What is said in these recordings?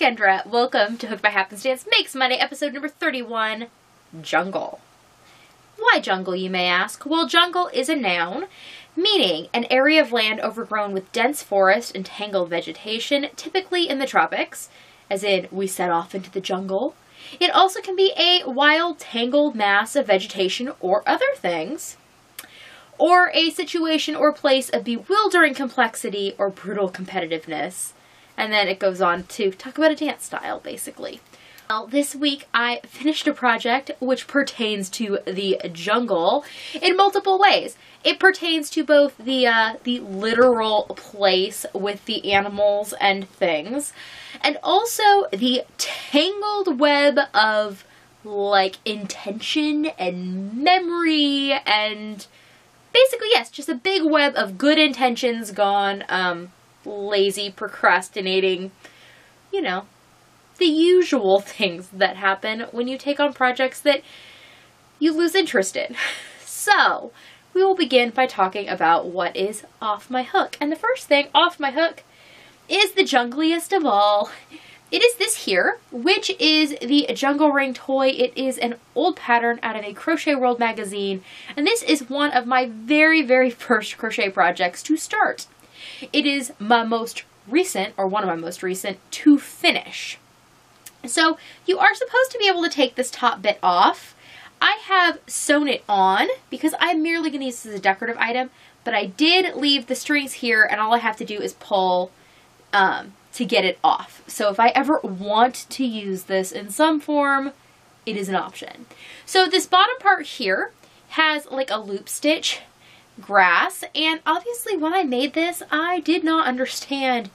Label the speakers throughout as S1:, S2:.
S1: Kendra. Welcome to Hooked by Happenstance Makes Money, episode number 31, Jungle. Why jungle, you may ask? Well, jungle is a noun, meaning an area of land overgrown with dense forest and tangled vegetation, typically in the tropics, as in we set off into the jungle. It also can be a wild, tangled mass of vegetation or other things, or a situation or place of bewildering complexity or brutal competitiveness. And then it goes on to talk about a dance style, basically. Well, this week I finished a project which pertains to the jungle in multiple ways. It pertains to both the literal place with the animals and things, and also the tangled web of, like, intention and memory and basically, yes, just a big web of good intentions gone, lazy, procrastinating, you know, the usual things that happen when you take on projects that you lose interest in. So, we will begin by talking about what is off my hook. And the first thing off my hook is the jungliest of all. It is this here, which is the Jungle Ring toy. It is an old pattern out of a Crochet World magazine, and this is one of my very, very first crochet projects to start. It is my most recent, or one of my most recent, to finish. So you are supposed to be able to take this top bit off. I have sewn it on because I'm merely going to use this as a decorative item, but I did leave the strings here, and all I have to do is pull to get it off. So if I ever want to use this in some form, it is an option. So this bottom part here has like a loop stitch grass, and obviously when I made this, I did not understand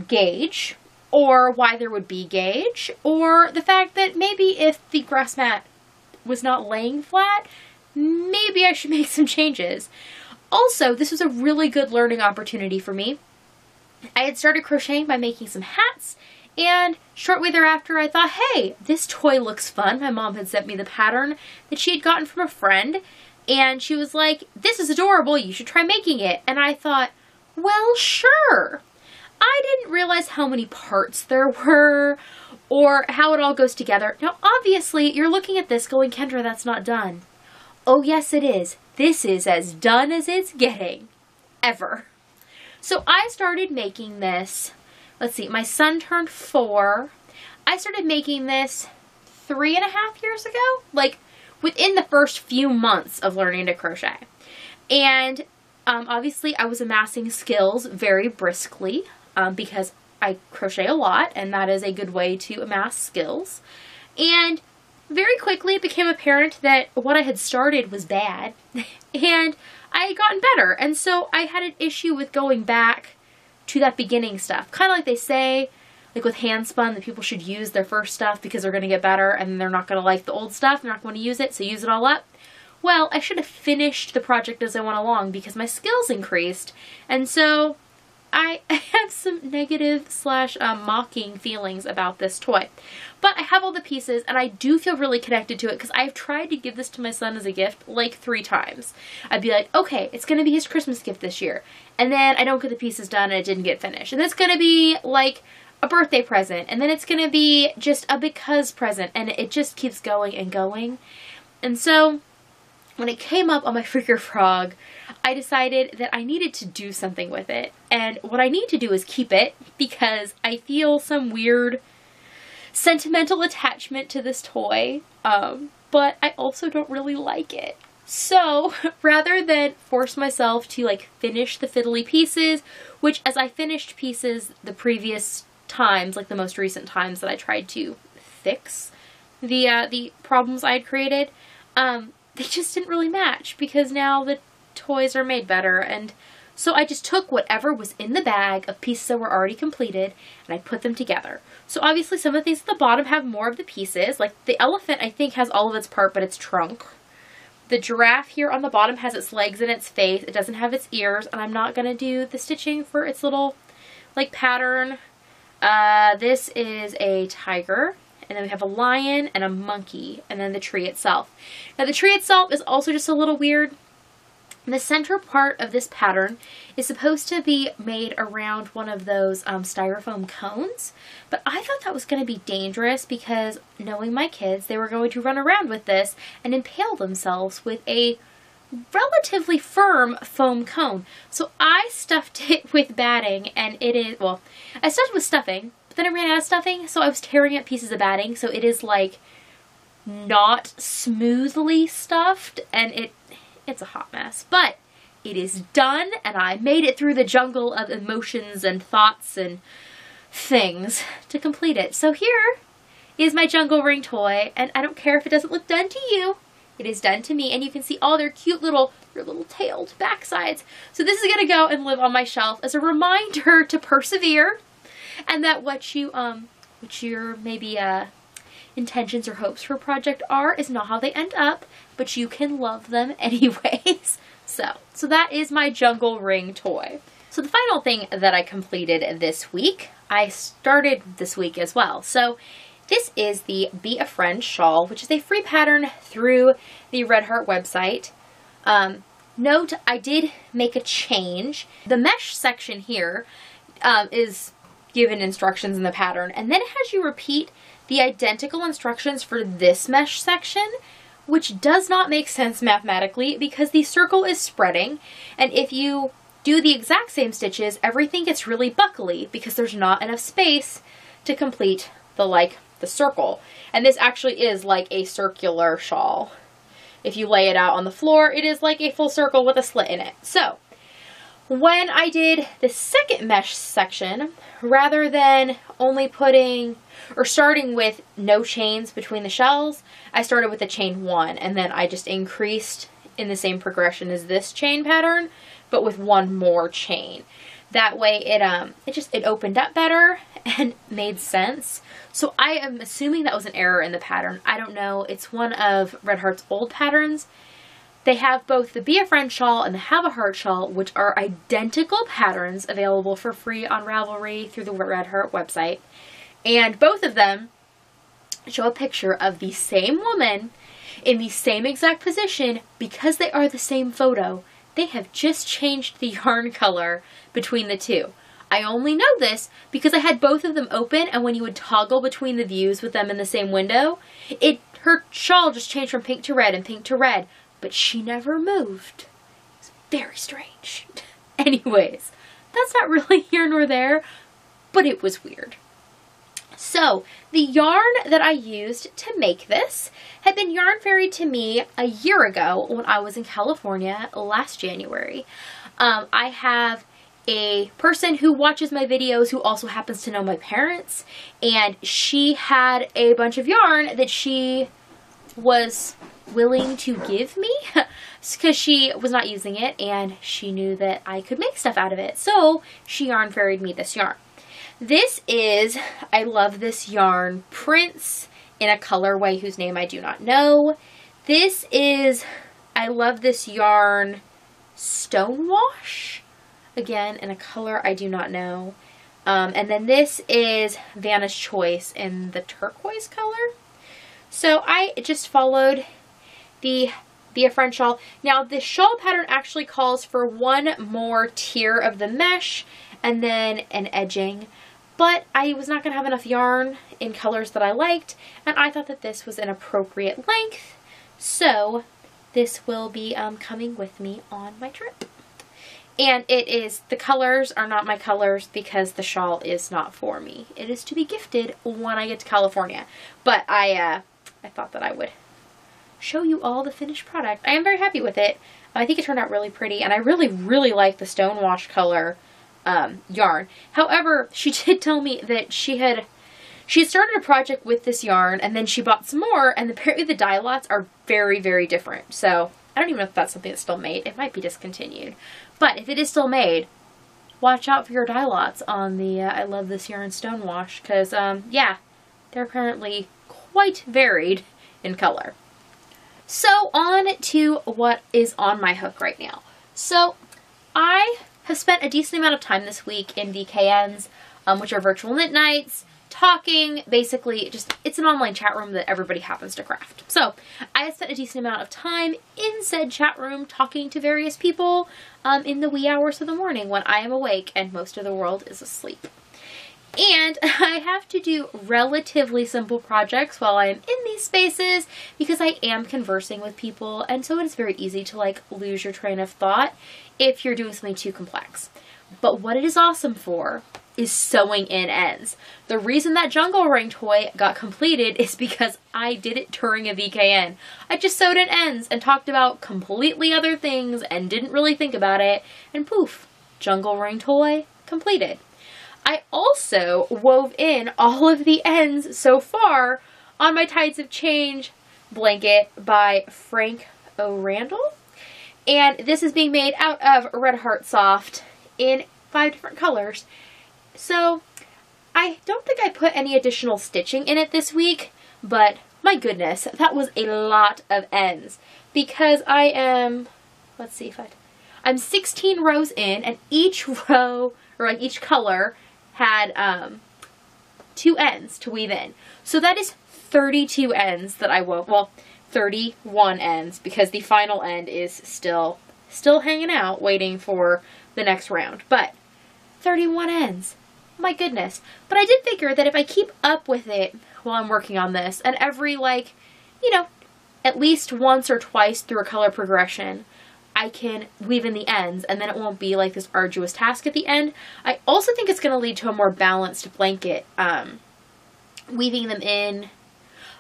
S1: gauge, or why there would be gauge, or the fact that maybe if the grass mat was not laying flat, maybe I should make some changes. Also, this was a really good learning opportunity for me. I had started crocheting by making some hats, and shortly thereafter I thought, hey, this toy looks fun. My mom had sent me the pattern that she had gotten from a friend, and she was like, this is adorable, you should try making it. And I thought, well, sure. I didn't realize how many parts there were, or how it all goes together. Now, obviously, you're looking at this going, Kendra, that's not done. Oh, yes, it is. This is as done as it's getting. Ever. So I started making this, let's see, my son turned 4. I started making this 3.5 years ago, like within the first few months of learning to crochet. And obviously I was amassing skills very briskly because I crochet a lot, and that is a good way to amass skills. And very quickly it became apparent that what I had started was bad, and I had gotten better, and so I had an issue with going back to that beginning stuff. Kind of like they say, like with handspun, that people should use their first stuff because they're going to get better, and they're not going to like the old stuff, they're not going to use it, so use it all up. Well, I should have finished the project as I went along because my skills increased, and so I have some negative / mocking feelings about this toy. But I have all the pieces, and I do feel really connected to it because I've tried to give this to my son as a gift like 3 times. I'd be like, okay, it's going to be his Christmas gift this year. And then I don't get the pieces done and it didn't get finished. And it's going to be like a birthday present. And then it's going to be just a because present. And it just keeps going and going. And so when it came up on my Freaker Frog, I decided that I needed to do something with it. And what I need to do is keep it because I feel some weird sentimental attachment to this toy, but I also don't really like it. So rather than force myself to like finish the fiddly pieces, which as I finished pieces the previous times, like the most recent times that I tried to fix the problems I had created, they just didn't really match because now the toys are made better. And so I just took whatever was in the bag of pieces that were already completed and I put them together. So obviously some of the things at the bottom have more of the pieces. Like the elephant I think has all of its part but its trunk. The giraffe here on the bottom has its legs and its face. It doesn't have its ears, and I'm not going to do the stitching for its little like pattern. This is a tiger. And then we have a lion and a monkey, and then the tree itself. Now the tree itself is also just a little weird. The center part of this pattern is supposed to be made around one of those styrofoam cones, but I thought that was going to be dangerous because, knowing my kids, they were going to run around with this and impale themselves with a relatively firm foam cone. So I stuffed it with batting, and it is, well, I stuffed it with stuffing, but then I ran out of stuffing, so I was tearing up pieces of batting, so it is like not smoothly stuffed, and it's a hot mess, but it is done, and I made it through the jungle of emotions and thoughts and things to complete it. So here is my jungle ring toy, and I don't care if it doesn't look done to you. It is done to me, and you can see all their cute little tailed backsides. So this is gonna go and live on my shelf as a reminder to persevere, and that what your maybe intentions or hopes for a project are is not how they end up, but you can love them anyways. So that is my jungle ring toy. So the final thing that I completed this week, I started this week as well. So this is the Be a Friend shawl, which is a free pattern through the Red Heart website. Note, I did make a change. The mesh section here is given instructions in the pattern, and then it has you repeat the identical instructions for this mesh section, which does not make sense mathematically because the circle is spreading, and if you do the exact same stitches, everything gets really buckly because there's not enough space to complete the circle. And this actually is like a circular shawl. If you lay it out on the floor, it is like a full circle with a slit in it. So when I did the second mesh section, rather than only putting or starting with no chains between the shells, I started with the chain 1, and then I just increased in the same progression as this chain pattern, but with one more chain. That way it opened up better and made sense. So I am assuming that was an error in the pattern. I don't know. It's one of Red Heart's old patterns. They have both the Be a Friend shawl and the Have a Heart shawl, which are identical patterns available for free on Ravelry through the Red Heart website. And both of them show a picture of the same woman in the same exact position because they are the same photo. They have just changed the yarn color between the two. I only know this because I had both of them open, and when you would toggle between the views with them in the same window, her shawl just changed from pink to red and pink to red, but she never moved. It's very strange. Anyways, that's not really here nor there, but it was weird. So, the yarn that I used to make this had been yarn fairy to me a year ago when I was in California last January. I have a person who watches my videos who also happens to know my parents, and she had a bunch of yarn that she was willing to give me because she was not using it and she knew that I could make stuff out of it. So she yarn fairied me this yarn. This is, I love this yarn, Prince, in a colorway whose name I do not know. This is, I love this yarn, Stonewash, again, in a color I do not know. And then this is Vanna's Choice in the turquoise color. So I just followed the Be a Friend shawl. Now the shawl pattern actually calls for one more tier of the mesh and then an edging. But I was not going to have enough yarn in colors that I liked, and I thought that this was an appropriate length, so this will be coming with me on my trip. And the colors are not my colors because the shawl is not for me. It is to be gifted when I get to California. But I thought that I would show you all the finished product. I am very happy with it. I think it turned out really pretty, and I really, really like the Stonewash color yarn. However, she did tell me that she had started a project with this yarn and then she bought some more, and apparently the dye lots are very, very different. So I don't even know if that's something that's still made. It might be discontinued. But if it is still made, watch out for your dye lots on the I Love This Yarn Stonewash, because yeah, they're apparently quite varied in color. So on to what is on my hook right now. So I have spent a decent amount of time this week in VKNs, which are virtual knit nights, talking, basically just, it's an online chat room that everybody happens to craft. So I spent a decent amount of time in said chat room talking to various people in the wee hours of the morning when I am awake and most of the world is asleep. And I have to do relatively simple projects while I am in these spaces because I am conversing with people, and so it's very easy to like lose your train of thought if you're doing something too complex. But what it is awesome for is sewing in ends. The reason that jungle ring toy got completed is because I did it during a VKN. I just sewed in ends and talked about completely other things and didn't really think about it, and poof, jungle ring toy completed. I also wove in all of the ends so far on my Tides of Change blanket by Frank O. Randall. And this is being made out of Red Heart Soft in 5 different colors. So I don't think I put any additional stitching in it this week, but my goodness, that was a lot of ends because I am, let's see if I'm 16 rows in, and each row, or like each color, had 2 ends to weave in. So that is 32 ends that I wove. Well, 31 ends because the final end is still hanging out waiting for the next round. But 31 ends. My goodness. But I did figure that if I keep up with it while I'm working on this, and every, like, you know, at least once or twice through a color progression, I can weave in the ends, and then it won't be like this arduous task at the end. I also think it's going to lead to a more balanced blanket, weaving them in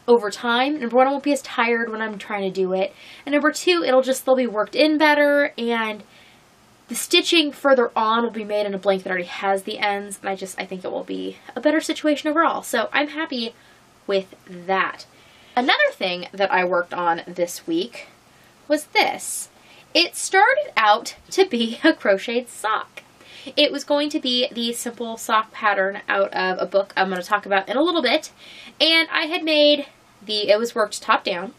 S1: over time. Number 1, I won't be as tired when I'm trying to do it, and number 2, they'll be worked in better, and the stitching further on will be made in a blanket that already has the ends, and I think it will be a better situation overall. So I'm happy with that. Another thing that I worked on this week was this. It started out to be a crocheted sock. It was going to be the simple sock pattern out of a book I'm going to talk about in a little bit, and I had made it was worked top down,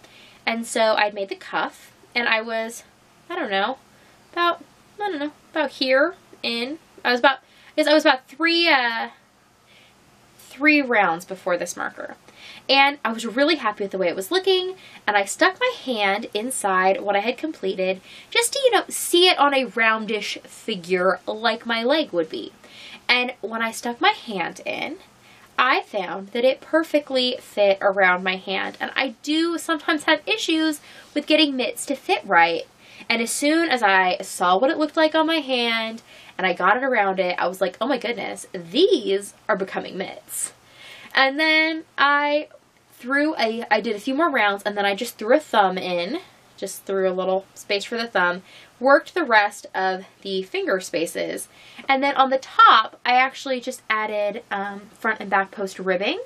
S1: and so I'd made the cuff, and I was, about here in, I was about three rounds before this marker. And I was really happy with the way it was looking, and I stuck my hand inside what I had completed just to, see it on a roundish figure like my leg would be. And when I stuck my hand in, I found that it perfectly fit around my hand. And I do sometimes have issues with getting mitts to fit right. And as soon as I saw what it looked like on my hand and I got it around it, I was like, oh my goodness, these are becoming mitts. And then I did a few more rounds, and then I just threw a thumb in, just threw a little space for the thumb, worked the rest of the finger spaces, and then on the top, I actually just added front and back post ribbing,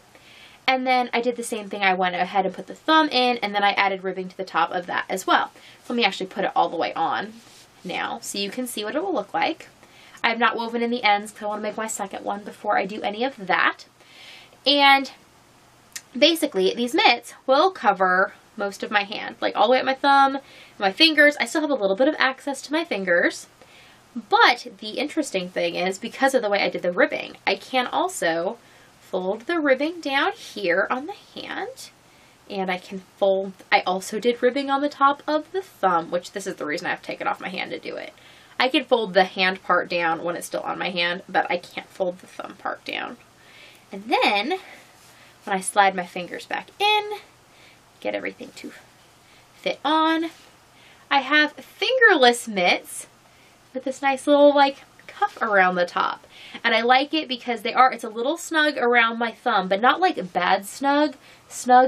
S1: and then I did the same thing. I went ahead and put the thumb in, and then I added ribbing to the top of that as well. So let me actually put it all the way on now, so you can see what it will look like. I have not woven in the ends because I want to make my second one before I do any of that. And basically, these mitts will cover most of my hand, like all the way at my thumb, my fingers. I still have a little bit of access to my fingers, but the interesting thing is, because of the way I did the ribbing, I can also fold the ribbing down here on the hand, and I also did ribbing on the top of the thumb, which this is the reason I have to take it off my hand to do it. I can fold the hand part down when it's still on my hand, but I can't fold the thumb part down. And then, when I slide my fingers back in, get everything to fit on, I have fingerless mitts with this nice little, like, cuff around the top. And I like it because it's a little snug around my thumb, but not like bad snug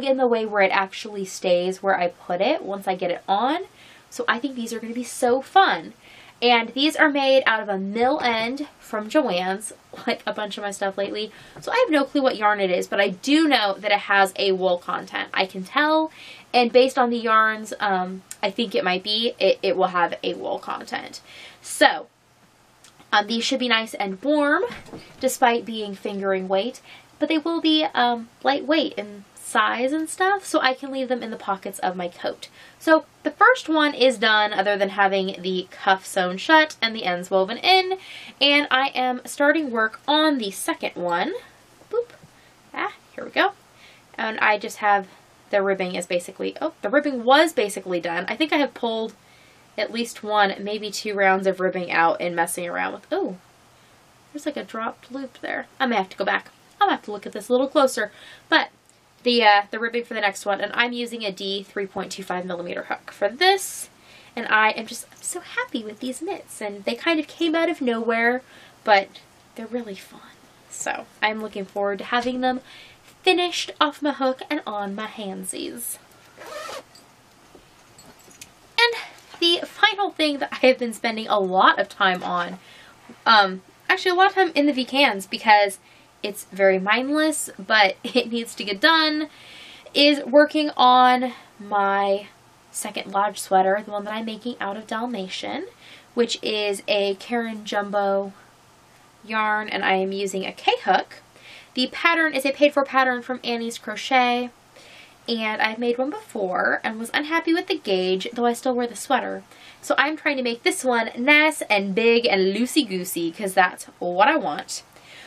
S1: in the way where it actually stays where I put it once I get it on. So I think these are going to be so fun. And these are made out of a mill end from Joann's, like a bunch of my stuff lately. So I have no clue what yarn it is, but I do know that it has a wool content. I can tell, and based on the yarns, I think it might be, it will have a wool content. So, these should be nice and warm, despite being fingering weight, but they will be lightweight in size and stuff, so I can leave them in the pockets of my coat. So the first one is done, other than having the cuff sewn shut and the ends woven in, and I am starting work on the second one. Boop. here we go. And I just have the ribbing is basically, oh, the ribbing was basically done. I think I have pulled at least 1, maybe 2 rounds of ribbing out and messing around with, oh, there's like a dropped loop there. I may have to go back. I'll have to look at this a little closer. But the ribbing for the next one, and I'm using a D 3.25 millimeter hook for this. And I'm so happy with these mitts, and they kind of came out of nowhere, but they're really fun. So I'm looking forward to having them finished off my hook and on my handsies. And the final thing that I have been spending a lot of time on, actually a lot of time in the V-cans because it's very mindless, but it needs to get done, is working on my second Lodge sweater, the one that I'm making out of Dalmatian, which is a Karen Jumbo yarn, and I am using a K-hook. The pattern is a paid-for pattern from Annie's Crochet, and I've made one before and was unhappy with the gauge, though I still wear the sweater. So I'm trying to make this one nice and big and loosey-goosey because that's what I want.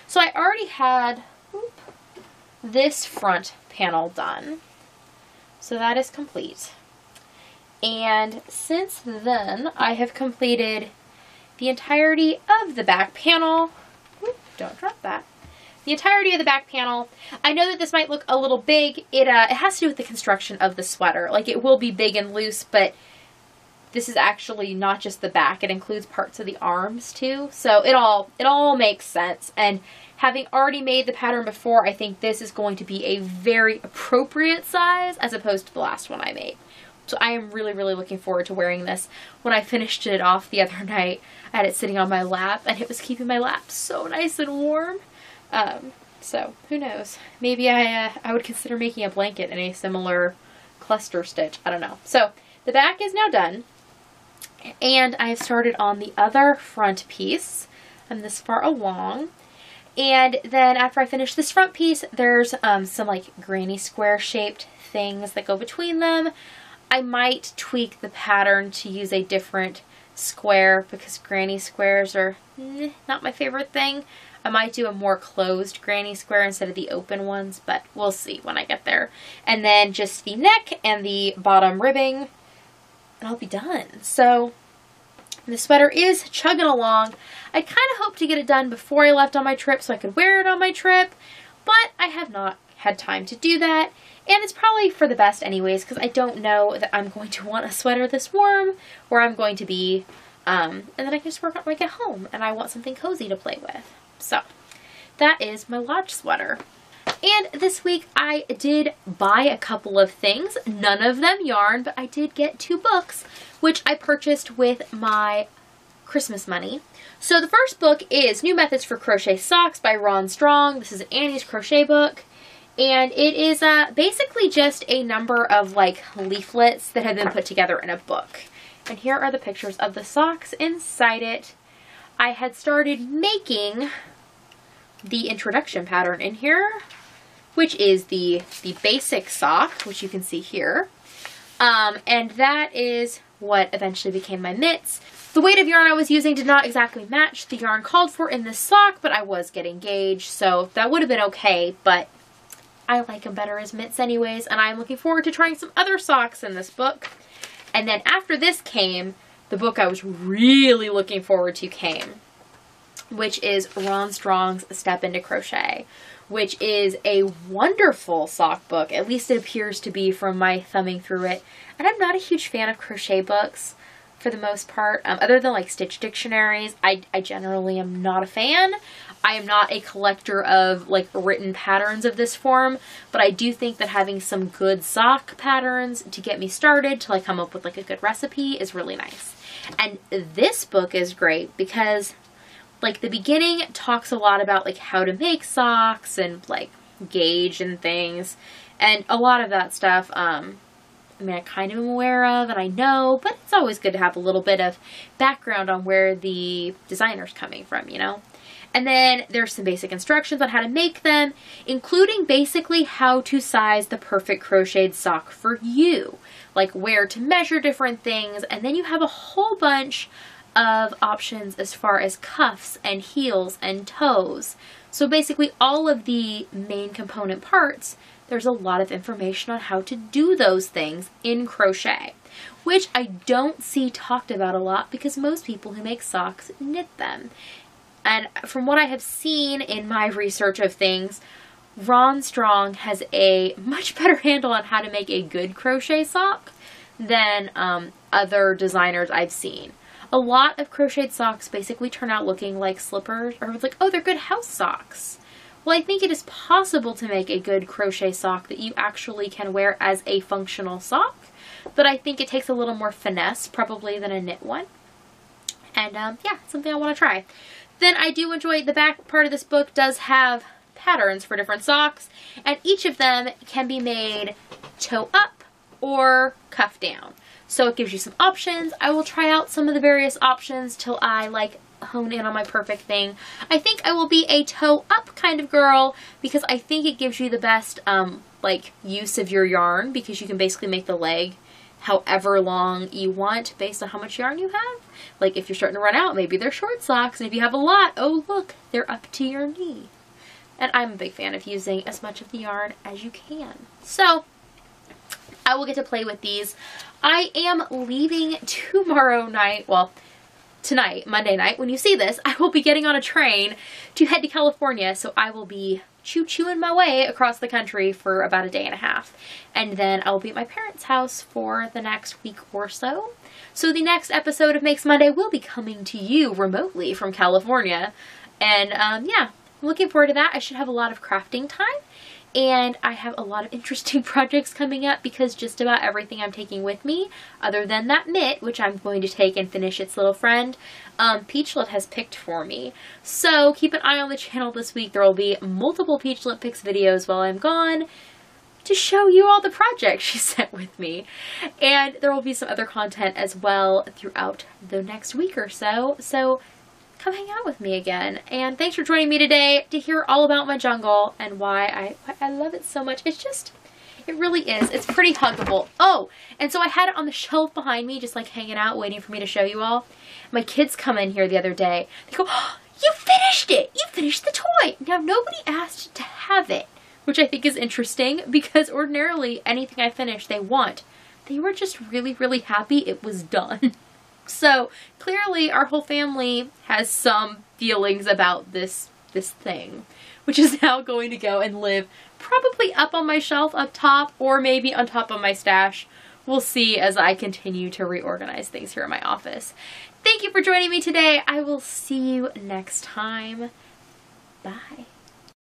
S1: So I already had this front panel done, so that is complete. And since then, I have completed the entirety of the back panel. Ooh, don't drop that. The entirety of the back panel. I know that this might look a little big. It has to do with the construction of the sweater. Like, it will be big and loose, but this is actually not just the back. It includes parts of the arms too. So it all makes sense. And having already made the pattern before, I think this is going to be a very appropriate size as opposed to the last one I made. So I am really, really looking forward to wearing this. When I finished it off the other night, I had it sitting on my lap, and it was keeping my lap so nice and warm. So who knows? Maybe I would consider making a blanket in a similar cluster stitch. I don't know. So the back is now done, and I have started on the other front piece. I'm this far along. And then after I finish this front piece, there's some like granny square shaped things that go between them. I might tweak the pattern to use a different square because granny squares are not my favorite thing. I might do a more closed granny square instead of the open ones, but we'll see when I get there. And then just the neck and the bottom ribbing, and I'll be done. So the sweater is chugging along. I kind of hoped to get it done before I left on my trip so I could wear it on my trip, but I have not had time to do that. And it's probably for the best anyways, because I don't know that I'm going to want a sweater this warm where I'm going to be, and then I can just work on it when I get home, and I want something cozy to play with. So that is my Lodge sweater. And this week I did buy a couple of things, none of them yarn, but I did get 2 books, which I purchased with my Christmas money. So the first book is New Methods for Crochet Socks by Ron Strong. This is Annie's crochet book. And it is basically just a number of like leaflets that have been put together in a book. And here are the pictures of the socks inside it. I had started making the introduction pattern in here, which is the basic sock, which you can see here. And that is what eventually became my mitts. The weight of yarn I was using did not exactly match the yarn called for in this sock, but I was getting gauge, so that would have been okay, but I like them better as mitts anyways, and I'm looking forward to trying some other socks in this book. And then after this came, the book I was really looking forward to came, which is Ron Strong's Step Into Crochet, which is a wonderful sock book. At least it appears to be from my thumbing through it. And I'm not a huge fan of crochet books for the most part. Other than like stitch dictionaries, I generally am not a fan. I am not a collector of like written patterns of this form, but I do think that having some good sock patterns to get me started, to like come up with like a good recipe, is really nice. And this book is great because like the beginning talks a lot about like how to make socks and like gauge and things, and a lot of that stuff I mean, I kind of am aware of and I know, but it's always good to have a little bit of background on where the designer's coming from, you know? And then there's some basic instructions on how to make them, including basically how to size the perfect crocheted sock for you, like where to measure different things. And then you have a whole bunch of options as far as cuffs and heels and toes. So basically all of the main component parts, there's a lot of information on how to do those things in crochet, which I don't see talked about a lot because most people who make socks knit them. And from what I have seen in my research of things, Ron Strong has a much better handle on how to make a good crochet sock than other designers I've seen. A lot of crocheted socks basically turn out looking like slippers, or like, oh, they're good house socks. Well, I think it is possible to make a good crochet sock that you actually can wear as a functional sock, but I think it takes a little more finesse probably than a knit one. And yeah, something I want to try. Then I do enjoy the back part of this book does have patterns for different socks, and each of them can be made toe up or cuff down. So it gives you some options. I will try out some of the various options till I like hone in on my perfect thing. I think I will be a toe up kind of girl because I think it gives you the best like use of your yarn, because you can basically make the leg however long you want based on how much yarn you have. Like if you're starting to run out, maybe they're short socks, and if you have a lot, oh look, they're up to your knee. And I'm a big fan of using as much of the yarn as you can. So I will get to play with these. I am leaving tomorrow night, well, tonight, Monday night. When you see this, I will be getting on a train to head to California, so I will be choo-chooing my way across the country for about a day and a half. And then I will be at my parents' house for the next week or so. So the next episode of Makes Monday will be coming to you remotely from California. And yeah, I'm looking forward to that. I should have a lot of crafting time. And I have a lot of interesting projects coming up because just about everything I'm taking with me, other than that mitt, which I'm going to take and finish its little friend, Peachlet has picked for me. So keep an eye on the channel this week. There will be multiple Peachlet picks videos while I'm gone to show you all the projects she sent with me. And there will be some other content as well throughout the next week or so. So come hang out with me again. And thanks for joining me today to hear all about my jungle and why I love it so much. It's just, it really is. It's pretty huggable. Oh, and so I had it on the shelf behind me, just like hanging out, waiting for me to show you all. My kids come in here the other day. They go, oh, you finished it! You finished the toy! Now, nobody asked to have it, which I think is interesting because ordinarily anything I finish, they want. They were just really, really happy it was done. So clearly our whole family has some feelings about this thing, which is now going to go and live probably up on my shelf up top, or maybe on top of my stash. We'll see as I continue to reorganize things here in my office. Thank you for joining me today. I will see you next time. Bye.